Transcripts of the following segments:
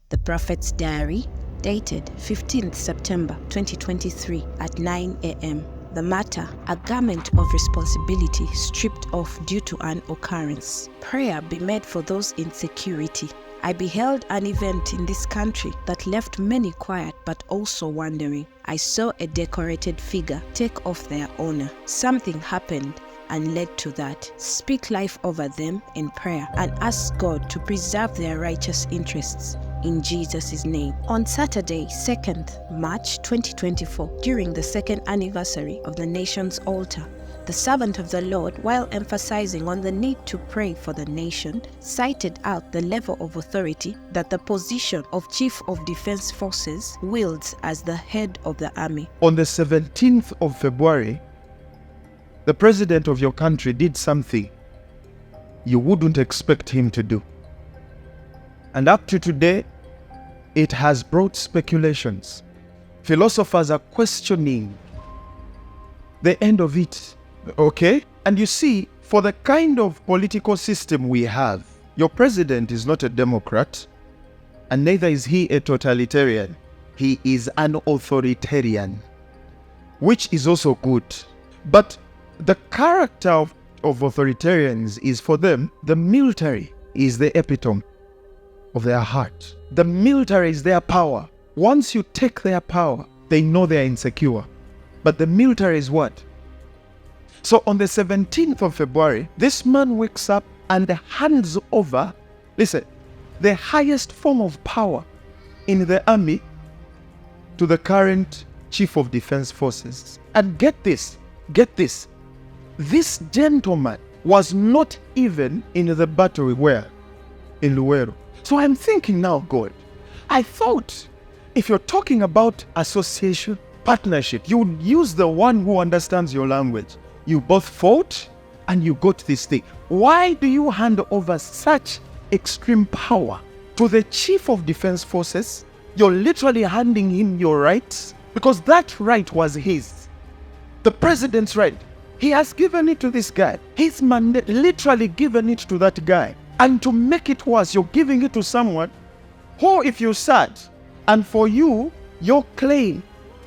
The Prophet's Diary, dated 15th September 2023 at 9 a.m. The matter, a garment of responsibility stripped off due to an occurrence. Prayer be made for those in security. I beheld an event in this country that left many quiet but also wondering. I saw a decorated figure take off their honor. Something happened and led to that. Speak life over them in prayer and ask God to preserve their righteous interests in Jesus' name. On Saturday, 2nd March 2024, during the second anniversary of the nation's altar, the servant of the Lord, while emphasizing on the need to pray for the nation, cited out the level of authority that the position of Chief of Defense Forces wields as the head of the army. On the 17th of February, the president of your country did something you wouldn't expect him to do. And up to today, it has brought speculations. Philosophers are questioning the end of it. Okay? And you see, for the kind of political system we have, your president is not a Democrat, and neither is he a totalitarian. He is an authoritarian, which is also good. But the character of authoritarians is, for them, the military is the epitome of their heart. The military is their power. Once you take their power, they know they are insecure. But the military is what? So on the 17th of February, this man wakes up and hands over, listen, the highest form of power in the army to the current Chief of Defense Forces. And get this, this gentleman was not even in the battle where? In Luero. So I'm thinking now, God, I thought if you're talking about association, partnership, you would use the one who understands your language. You both fought and you got this thing. Why do you hand over such extreme power to the Chief of Defense Forces? You're literally handing him your rights, because that right was his. The president's right. He has given it to this guy. His mandate, literally given it to that guy. And to make it worse, you're giving it to someone who, if you sat, and for you, your claim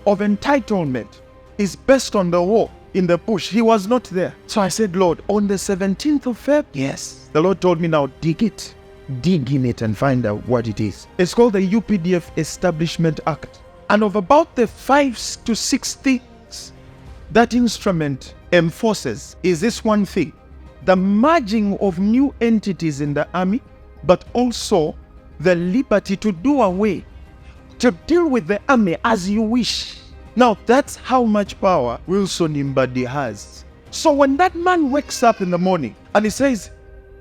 of entitlement is based on the war in the bush. He was not there. So I said, Lord, on the 17th of Feb, yes. The Lord told me, now dig it. Dig in it and find out what it is. It's called the UPDF Establishment Act. And of about the 5 to 6 things that instrument enforces is this one thing: the merging of new entities in the army, but also the liberty to do away, to deal with the army as you wish. Now that's how much power Wilson Imbadi has. So when that man wakes up in the morning and he says,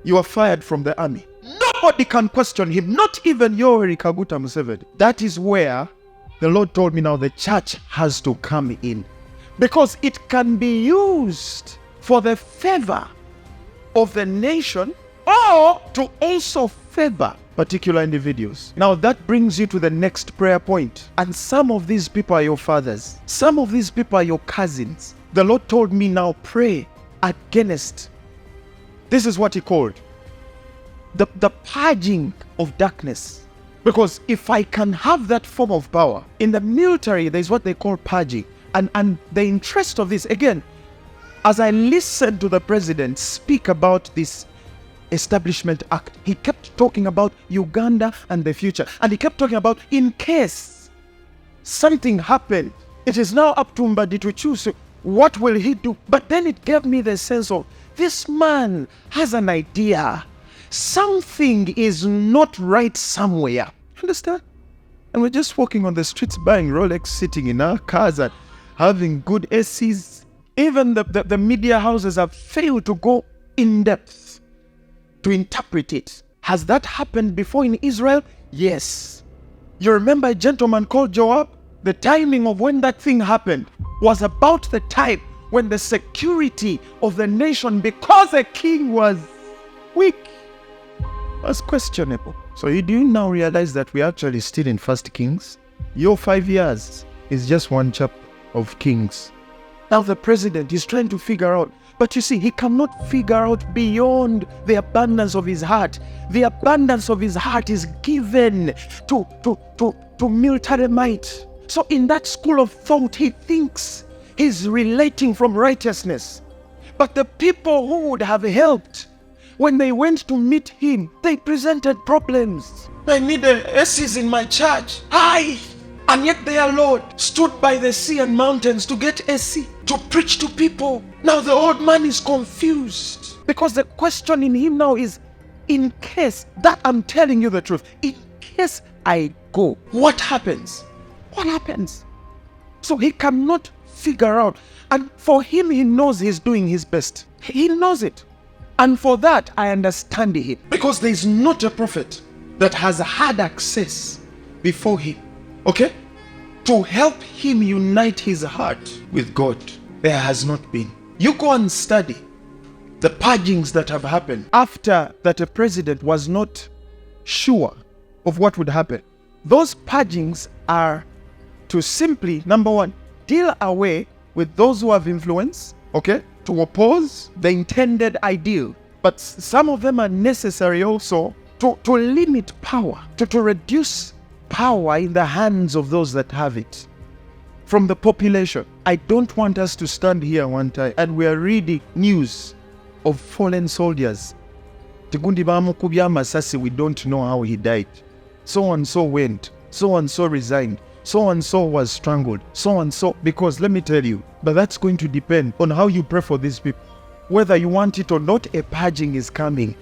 you are fired from the army, nobody can question him, not even Yoweri Kaguta Museveni. That is where the Lord told me now the church has to come in, because it can be used for the favor of the nation or to also favor particular individuals. Now that brings you to the next prayer point. And some of these people are your fathers. Some of these people are your cousins. The Lord told me now pray against. This is what he called the purging of darkness. Because if I can have that form of power, in the military there's what they call purging. And the interest of this, again, as I listened to the president speak about this Establishment Act, he kept talking about Uganda and the future. And he kept talking about, in case something happened, it is now up to Mbadi to choose what will he do. But then it gave me the sense of, this man has an idea. Something is not right somewhere. Understand? And we're just walking on the streets buying Rolex, sitting in our cars and having good ACs. Even the media houses have failed to go in depth to interpret it. Has that happened before in Israel? Yes. You remember a gentleman called Joab? The timing of when that thing happened was about the time when the security of the nation, because a king was weak, was questionable. So you do now realize that we're actually still in 1 Kings? Your 5 years is just one chapter of Kings. Now the president is trying to figure out, But you see, he cannot figure out beyond the abundance of his heart. The abundance of his heart is given to military might. So in that school of thought, he thinks he's relating from righteousness. But the people who would have helped, when they went to meet him, they presented problems. I need ACs in my church. Hi! And yet their Lord stood by the sea and mountains to get AC, to preach to people. Now the old man is confused. Because the question in him now is, in case that I'm telling you the truth, in case I go, what happens? What happens? So he cannot figure out. And for him, he knows he's doing his best. He knows it. And for that, I understand him. Because there is not a prophet that has had access before him, okay, to help him unite his heart with God. There has not been. You go and study the purgings that have happened after that a president was not sure of what would happen. Those purgings are to simply, number one, deal away with those who have influence, okay, to oppose the intended ideal. But some of them are necessary also to limit power, to reduce power in the hands of those that have it from the population. I don't want us to stand here one time and we are reading news of fallen soldiers. Tigundi bamukubya amasasi, we don't know how he died. So and so went, so and so resigned, so and so was strangled, so and so, because let me tell you, but that's going to depend on how you pray for these people. Whether you want it or not, a purging is coming.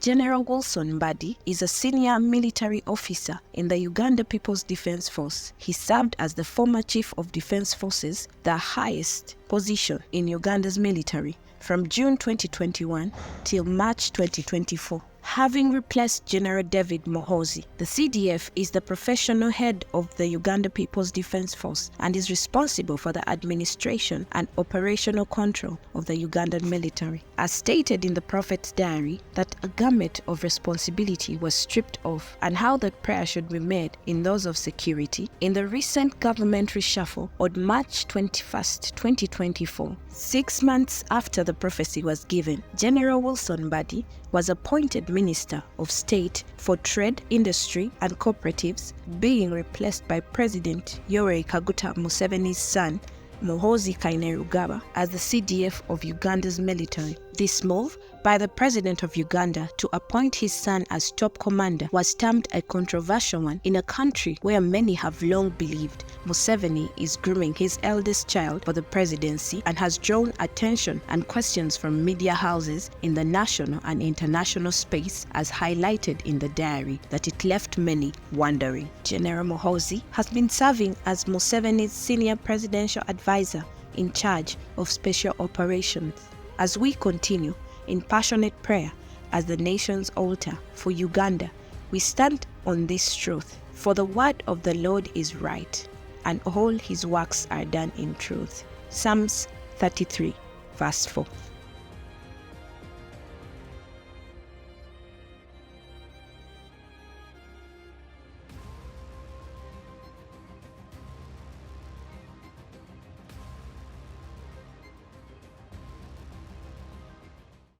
General Wilson Mbadi is a senior military officer in the Uganda People's Defense Force. He served as the former Chief of Defense Forces, the highest position in Uganda's military, from June 2021 till March 2024. Having replaced General David Muhoozi, the CDF is the professional head of the Uganda People's Defense Force and is responsible for the administration and operational control of the Ugandan military. As stated in the Prophet's diary, that a gamut of responsibility was stripped off and how that prayer should be made in those of security. In the recent government reshuffle on March 21st, 2024, 6 months after the prophecy was given, General Wilson Mbadi was appointed Minister of State for Trade, Industry and Cooperatives, being replaced by President Yoweri Kaguta Museveni's son, Muhoozi Kainerugaba, as the CDF of Uganda's military. This move by the President of Uganda to appoint his son as top commander was termed a controversial one in a country where many have long believed Museveni is grooming his eldest child for the presidency and has drawn attention and questions from media houses in the national and international space, as highlighted in the diary, that it left many wondering. General Muhoozi has been serving as Museveni's senior presidential advisor in charge of special operations. As we continue in passionate prayer as the nation's altar for Uganda, we stand on this truth. For the word of the Lord is right, and all his works are done in truth. Psalms 33, verse 4.